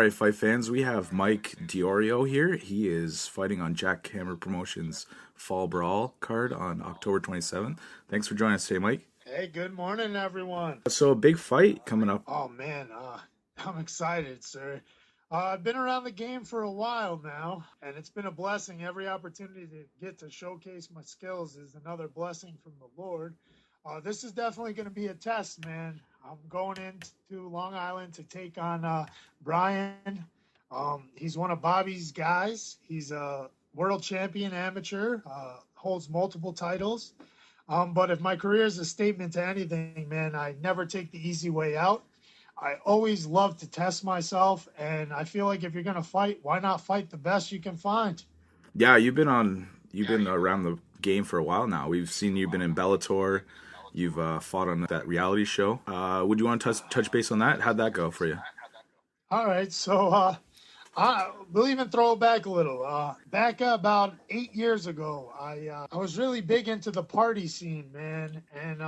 right, fight fans, we have Mike DiOrio here. He is fighting on Jackhammer Promotions Fall Brawl card on October 27th. Thanks for joining us today, Mike. Hey, good morning, everyone. So, a big fight coming up. Oh man, I'm excited, sir. I've been around the game for a while now, and it's been a blessing. Every opportunity to get to showcase my skills is another blessing from the Lord. This is definitely going to be a test, man. I'm going into Long Island to take on Brian. He's one of Bobby's guys. He's a world champion amateur, holds multiple titles. But if my career is a statement to anything, man, I never take the easy way out. I always love to test myself, and I feel like if you're gonna fight, why not fight the best you can find? Yeah, you've been around the game for a while now. We've seen you've been in Bellator. You've fought on that reality show. Would you want to touch base on that? How'd that go for you? All right, so we'll even throw it back a little. Back about 8 years ago, I was really big into the party scene, man. And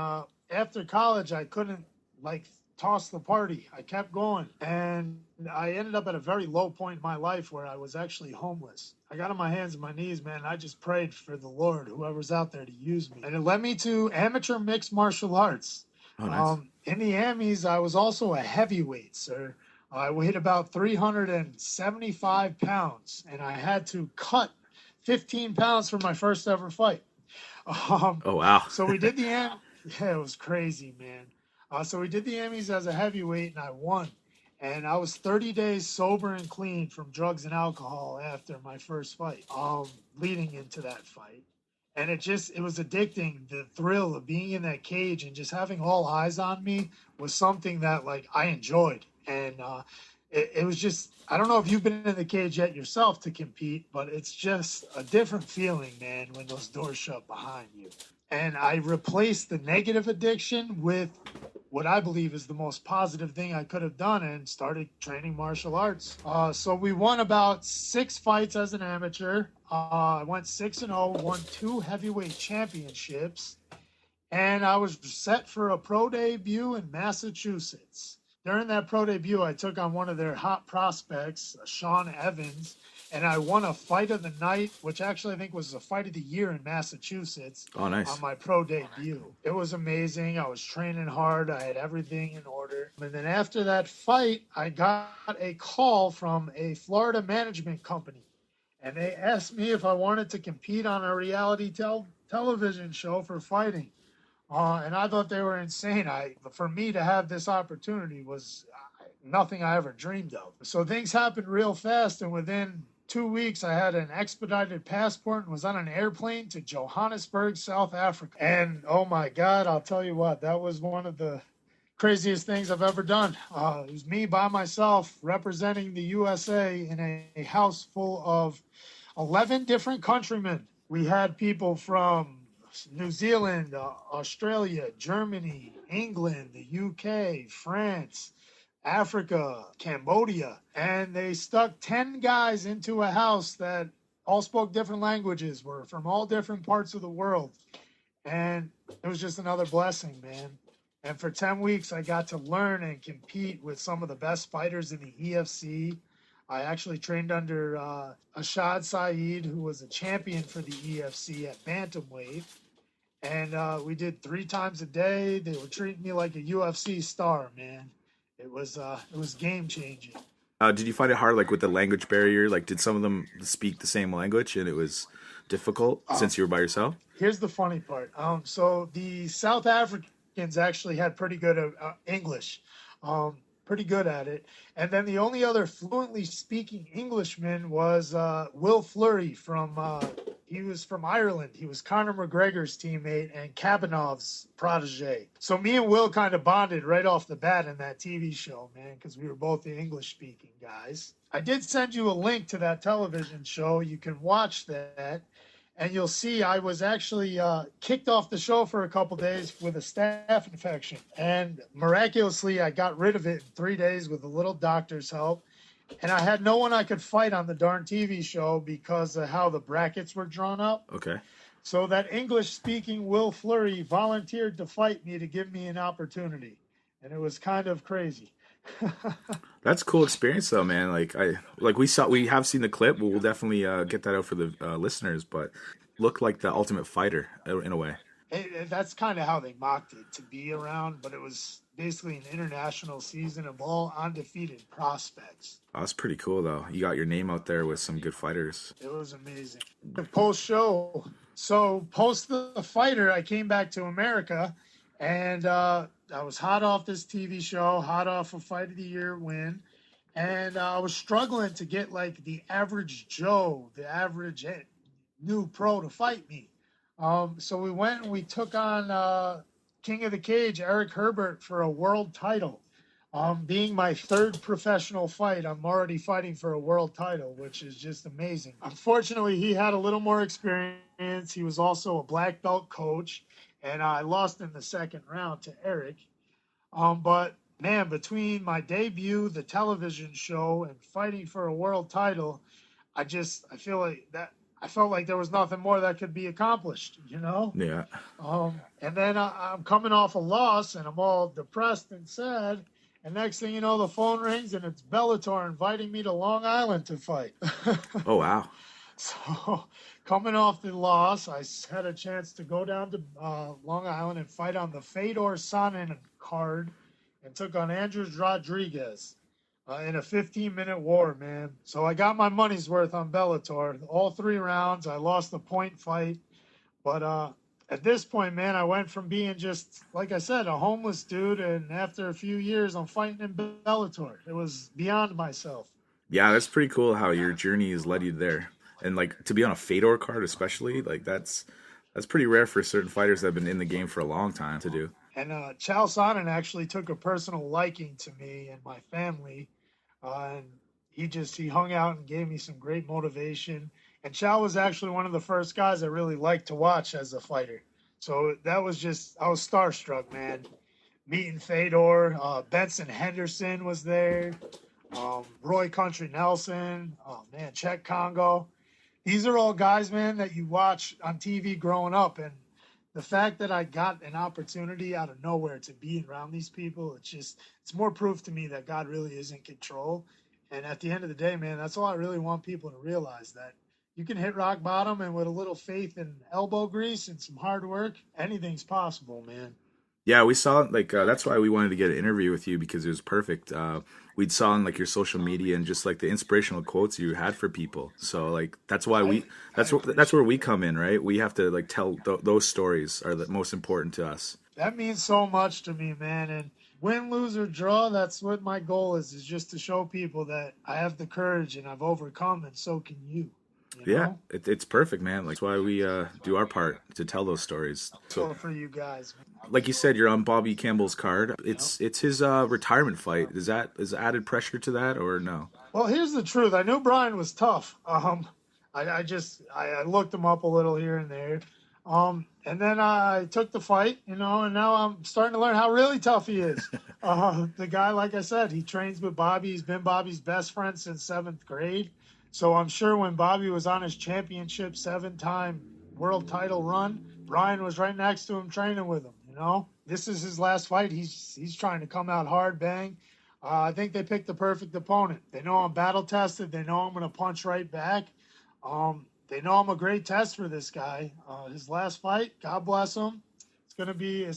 after college, I couldn't like toss the party. I kept going, and I ended up at a very low point in my life where I was actually homeless. I got on my hands and my knees, man. I just prayed for the Lord, whoever's out there, to use me, and it led me to amateur mixed martial arts. Oh, nice. In the Amis, I was also a heavyweight, sir. I weighed about 375 pounds, and I had to cut 15 pounds for my first ever fight. Oh, wow. So we did the yeah, it was crazy, man. So we did the Emmys as a heavyweight, and I won. And I was 30 days sober and clean from drugs and alcohol after my first fight, leading into that fight. And it was addicting. The thrill of being in that cage and just having all eyes on me was something that, like, I enjoyed. And it was just, I don't know if you've been in the cage yet yourself to compete, but it's just a different feeling, man, when those doors shut behind you. And I replaced the negative addiction with what I believe is the most positive thing I could have done, and started training martial arts. So we won about 6 fights as an amateur. I went 6-0, won 2 heavyweight championships, and I was set for a pro debut in Massachusetts. During that pro debut, I took on one of their hot prospects, Sean Evans, and I won a fight of the night, which actually I think was a fight of the year in Massachusetts. Oh, nice. On my pro debut. It was amazing. I was training hard. I had everything in order. And then after that fight, I got a call from a Florida management company, and they asked me if I wanted to compete on a reality television show for fighting. And I thought they were insane. For me to have this opportunity was nothing I ever dreamed of. So things happened real fast, and within 2 weeks, I had an expedited passport and was on an airplane to Johannesburg, South Africa. And oh my God, I'll tell you what, that was one of the craziest things I've ever done. It was me by myself representing the USA in a house full of 11 different countrymen. We had people from New Zealand, Australia, Germany, England, the UK, France, Africa, Cambodia, and they stuck 10 guys into a house that all spoke different languages, were from all different parts of the world. And it was just another blessing, man. And for 10 weeks, I got to learn and compete with some of the best fighters in the EFC. I actually trained under Ashad Saeed, who was a champion for the EFC at bantamweight. And we did 3 times a day. They were treating me like a UFC star, man. It was game changing. Did you find it hard, like with the language barrier? Like, did some of them speak the same language and it was difficult since you were by yourself? Here's the funny part. So the South Africans actually had pretty good English, pretty good at it. And then the only other fluently speaking Englishman was Will Fleury he was from Ireland. He was Conor McGregor's teammate and Kabanov's protege. So me and Will kind of bonded right off the bat in that TV show, man, because we were both the English-speaking guys. I did send you a link to that television show. You can watch that, and you'll see I was actually kicked off the show for a couple days with a staph infection. And miraculously, I got rid of it in 3 days with a little doctor's help. And I had no one I could fight on the darn TV show because of how the brackets were drawn up. Okay. So that English-speaking Will Fleury volunteered to fight me to give me an opportunity. And it was kind of crazy. That's a cool experience though, man. We have seen the clip. We'll definitely get that out for the listeners. But looked like the Ultimate Fighter in a way. That's kind of how they mocked it to be around, but it was basically an international season of all undefeated prospects. Oh, that's pretty cool though. You got your name out there with some good fighters. It was amazing. Post show, so post the fighter, I came back to America, and I was hot off this TV show, hot off a Fight of the Year win, and I was struggling to get like the average Joe, the average new pro to fight me. So we went and we took on King of the Cage, Eric Herbert, for a world title. Being my third professional fight, I'm already fighting for a world title, which is just amazing. Unfortunately, he had a little more experience. He was also a black belt coach, and I lost in the second round to Eric. But man, between my debut, the television show, and fighting for a world title, I felt like there was nothing more that could be accomplished, you know? Yeah. And then I'm coming off a loss, and I'm all depressed and sad. And next thing you know, the phone rings, and it's Bellator inviting me to Long Island to fight. Oh wow. So coming off the loss, I had a chance to go down to Long Island and fight on the Fedor Sonnen card, and took on Andrews Rodriguez in a 15-minute war, man. So I got my money's worth on Bellator. All 3 rounds, I lost the point fight. But at this point, man, I went from being just, like I said, a homeless dude, and after a few years, I'm fighting in Bellator. It was beyond myself. Yeah, that's pretty cool how your journey has led you there. And like to be on a Fedor card especially, like that's pretty rare for certain fighters that have been in the game for a long time to do. And Chael Sonnen actually took a personal liking to me and my family. And he hung out and gave me some great motivation. And Chow was actually one of the first guys I really liked to watch as a fighter. So I was starstruck, man. Meeting Fedor, Benson Henderson was there, Roy Country Nelson, oh man, Czech Congo. These are all guys, man, that you watch on TV growing up. And the fact that I got an opportunity out of nowhere to be around these people, it's more proof to me that God really is in control. And at the end of the day, man, that's all I really want people to realize, that you can hit rock bottom, and with a little faith and elbow grease and some hard work, anything's possible, man. Yeah, we saw that's why we wanted to get an interview with you, because it was perfect. We'd saw on like your social media and just like the inspirational quotes you had for people. So like that's why that's where we come in, right? We have to like tell those stories are the most important to us. That means so much to me, man. And win, lose, or draw, that's what my goal is just to show people that I have the courage and I've overcome, and so can you. Yeah, it's perfect, man. Like, that's why we do our part to tell those stories. So for you guys, like you said, you're on Bobby Campbell's card. It's his retirement fight. Is added pressure to that, or no? Well, here's the truth. I knew Brian was tough. I looked him up a little here and there. And then I took the fight, and now I'm starting to learn how really tough he is. The guy, like I said, he trains with Bobby. He's been Bobby's best friend since 7th grade. So I'm sure when Bobby was on his championship 7-time world title run, Brian was right next to him training with him, This is his last fight. He's trying to come out hard, bang. I think they picked the perfect opponent. They know I'm battle tested. They know I'm going to punch right back. They know I'm a great test for this guy. His last fight, God bless him. It's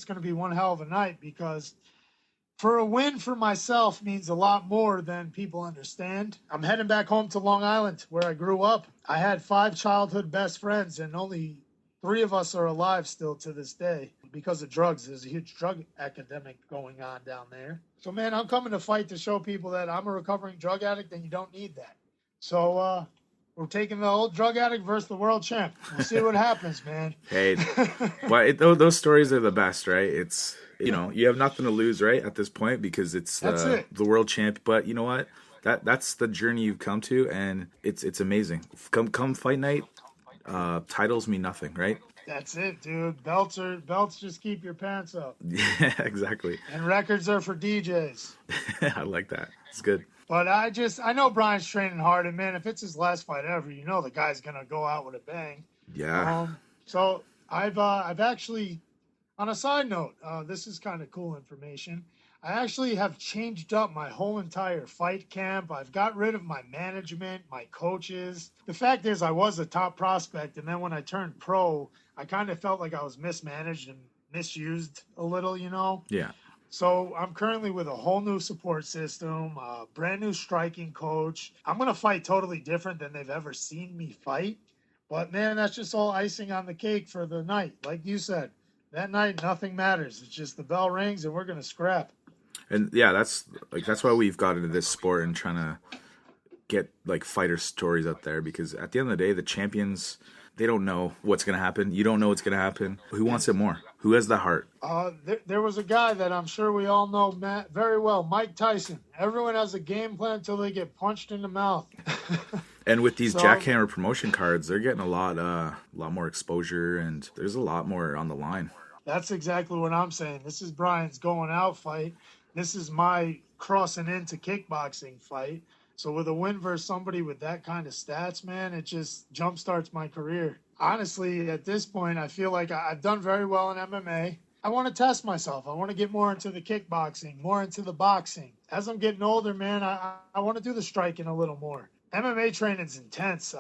gonna be one hell of a night, because for a win for myself means a lot more than people understand. I'm heading back home to Long Island, where I grew up. I had 5 childhood best friends, and only 3 of us are alive still to this day because of drugs. There's a huge drug epidemic going on down there. So, man, I'm coming to fight to show people that I'm a recovering drug addict, and you don't need that. So, we're taking the old drug addict versus the world champ. We'll see what happens, man. Hey, those stories are the best, right? It's, you have nothing to lose, right, at this point, because it's the world champ. But you know what? That's the journey you've come to, and it's amazing. Come fight night, titles mean nothing, right? That's it, dude. Belts just keep your pants up. Yeah, exactly. And records are for DJs. I like that. It's good. But I know Brian's training hard, and man, if it's his last fight ever, the guy's gonna go out with a bang. Yeah. So I've actually On a side note, this is kind of cool information. I actually have changed up my whole entire fight camp. I've got rid of my management, my coaches. The fact is, I was a top prospect, and then when I turned pro, I kind of felt like I was mismanaged and misused a little, you know? Yeah. So I'm currently with a whole new support system, a brand new striking coach. I'm going to fight totally different than they've ever seen me fight. But man, that's just all icing on the cake for the night. Like you said, that night, nothing matters. It's just the bell rings and we're going to scrap. And yeah, that's why we've got into this sport and trying to get like fighter stories out there, because at the end of the day, the champions, they don't know what's going to happen. You don't know what's going to happen. Who wants it more? Who has the heart? There was a guy that I'm sure we all know very well, Mike Tyson. Everyone has a game plan until they get punched in the mouth. And with these Jackhammer promotion cards, they're getting a lot more exposure, and there's a lot more on the line. That's exactly what I'm saying. This is Brian's going out fight. This is my crossing into kickboxing fight. So with a win versus somebody with that kind of stats, man, it just jumpstarts my career. Honestly, at this point, I feel like I've done very well in MMA. I want to test myself. I want to get more into the kickboxing, more into the boxing. As I'm getting older, man, I want to do the striking a little more. MMA training's intense.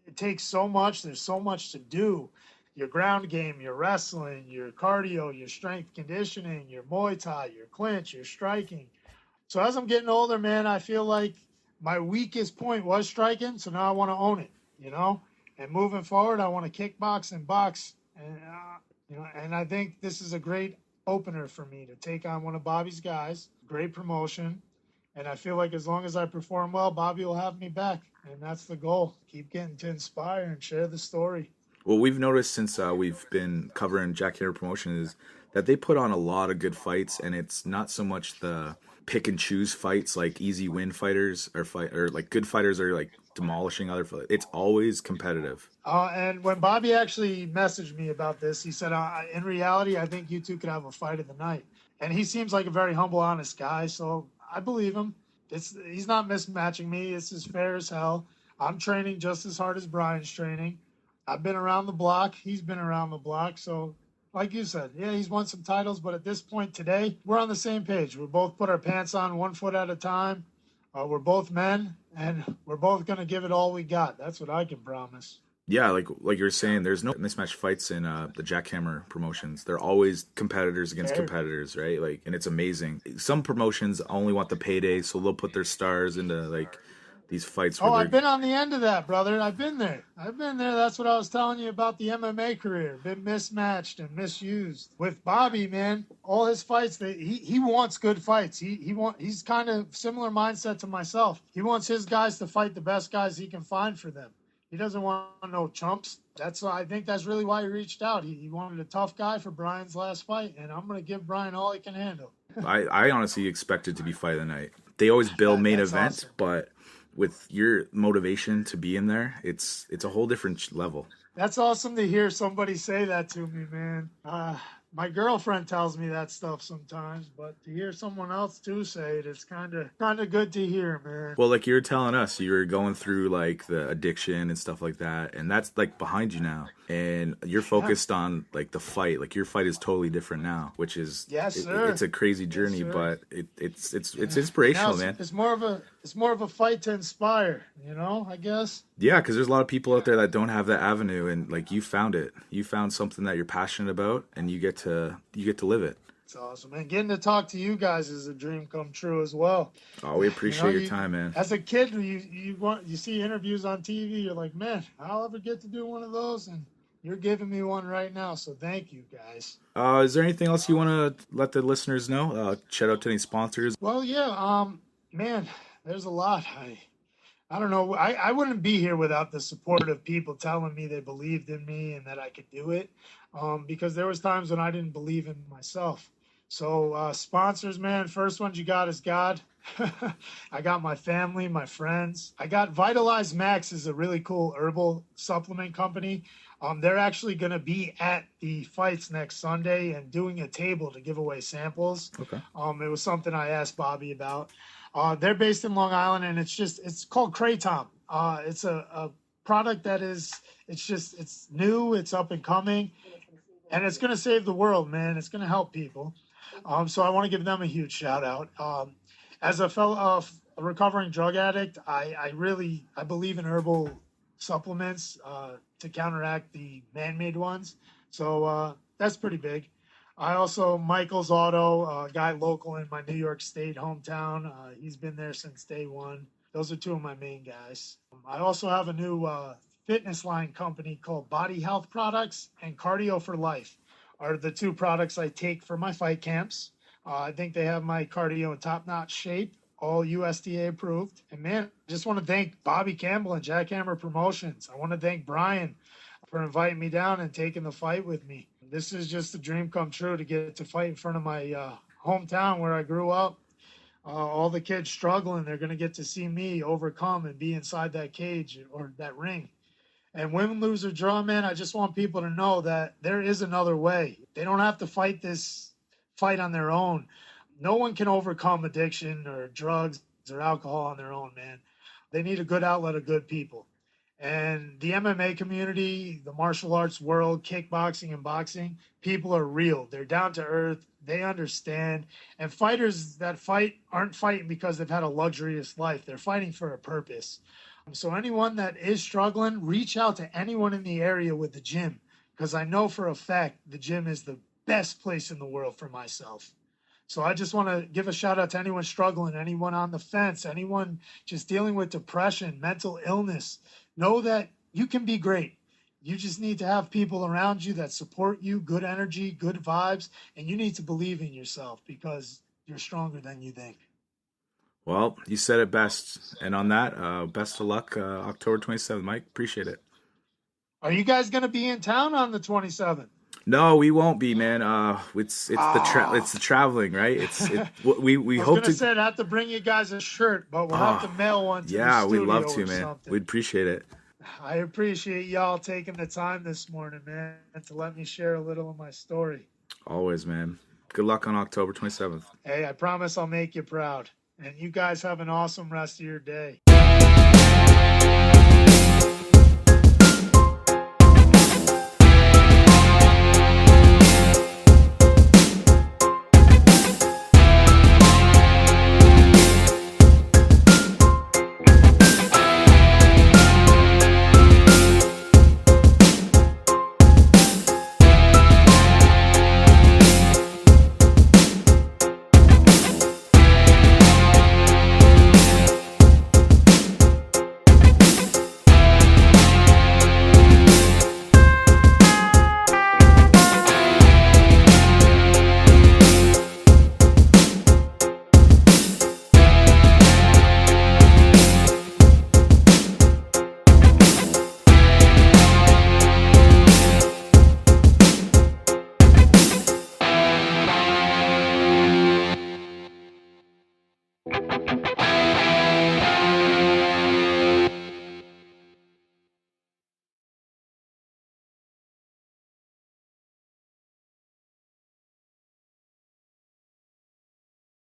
It takes so much. There's so much to do. Your ground game, your wrestling, your cardio, your strength conditioning, your Muay Thai, your clinch, your striking. So as I'm getting older, man, I feel like my weakest point was striking. So now I want to own it, you know, and moving forward, I want to kickbox and box. And, and I think this is a great opener for me to take on one of Bobby's guys. Great promotion. And I feel like as long as I perform well, Bobby will have me back. And that's the goal. Keep getting to inspire and share the story. What we've noticed since we've been covering Jackhammer Promotion is that they put on a lot of good fights, and it's not so much the pick and choose fights like easy win fighters or like good fighters are like demolishing other fighters. It's always competitive. And when Bobby actually messaged me about this, he said, in reality, I think you two could have a fight of the night. And he seems like a very humble, honest guy, so I believe him. He's not mismatching me. This is fair as hell. I'm training just as hard as Brian's training. I've been around the block. He's been around the block. So, like you said, yeah, he's won some titles. But at this point today, we're on the same page. We both put our pants on 1 foot at a time. We're both men, and we're both going to give it all we got. That's what I can promise. Yeah, like you're saying, there's no mismatch fights in the Jackhammer promotions. They're always competitors against competitors, right? Like, and it's amazing. Some promotions only want the payday, so they'll put their stars into like these fights. I've been on the end of that, brother. I've been there. That's what I was telling you about the MMA career. Been mismatched and misused. With Bobby, man, all his fights, he wants good fights. He's kind of similar mindset to myself. He wants his guys to fight the best guys he can find for them. He doesn't want no chumps. I think that's really why he reached out. He wanted a tough guy for Brian's last fight, and I'm going to give Brian all he can handle. I honestly expected to be fight of the night. They always build main events, awesome. But with your motivation to be in there, it's a whole different level. That's awesome to hear somebody say that to me, man. My girlfriend tells me that stuff sometimes, but to hear someone else too say it, it's kind of good to hear, man. Well, like you were telling us, you were going through like the addiction and stuff like that, and that's like behind you now, and you're focused on like the fight. Like your fight is totally different now, which is sir. It's a crazy journey, but it's inspirational, man. It's more of a fight to inspire, I guess. Yeah, because there's a lot of people out there that don't have that avenue, and like you found it. You found something that you're passionate about, and you get to live it. It's awesome, and getting to talk to you guys is a dream come true as well. Oh, we appreciate your time, man. As a kid, you see interviews on TV, you're like, man, I'll ever get to do one of those, and you're giving me one right now. So thank you, guys. Is there anything else you want to let the listeners know? Shout out to any sponsors. Well, yeah, man, there's a lot. I don't know. I wouldn't be here without the support of people telling me they believed in me and that I could do it. Because there was times when I didn't believe in myself. So sponsors, man, first ones you got is God. I got my family, my friends. I got Vitalize Max is a really cool herbal supplement company. They're actually going to be at the fights next Sunday and doing a table to give away samples. Okay. It was something I asked Bobby about. They're based in Long Island, and it's called Kratom. It's a product that it's new, it's up and coming. and it's going to save the world, man. It's going to help people. So I want to give them a huge shout out. As a fellow a recovering drug addict, I believe in herbal supplements to counteract the man-made ones. So that's pretty big. I also Michael's Auto, a guy local in my New York State hometown. He's been there since day one. Those are two of my main guys. I also have a new fitness line company called Body Health Products and Cardio for Life are the two products I take for my fight camps. I think they have my cardio in top-notch shape, all USDA approved. And man, I just want to thank Bobby Campbell and Jackhammer Promotions. I want to thank Brian for inviting me down and taking the fight with me. This is just a dream come true to get to fight in front of my hometown where I grew up. All the kids struggling, they're going to get to see me overcome and be inside that cage or that ring. And win, lose, or draw, man, I just want people to know that there is another way. They don't have to fight this fight on their own. No one can overcome addiction or drugs or alcohol on their own, man. They need a good outlet of good people. And the MMA community, the martial arts world, kickboxing and boxing, people are real. They're down to earth. They understand. And fighters that fight aren't fighting because they've had a luxurious life. They're fighting for a purpose. So anyone that is struggling, reach out to anyone in the area with the gym, because I know for a fact the gym is the best place in the world for myself. So I just want to give a shout out to anyone struggling, anyone on the fence, anyone just dealing with depression, mental illness. Know that you can be great. You just need to have people around you that support you, good energy, good vibes, and you need to believe in yourself because you're stronger than you think. Well, you said it best. And on that, best of luck, October 27th, Mike. Appreciate it. Are you guys going to be in town on the 27th? No, we won't be, man. It's the traveling, right? We hope to. I'd have to bring you guys a shirt, but we'll have to mail one to the studio. We'd love to, man. Something. We'd appreciate it. I appreciate y'all taking the time this morning, man, and to let me share a little of my story. Always, man. Good luck on October 27th. Hey, I promise I'll make you proud. And you guys have an awesome rest of your day.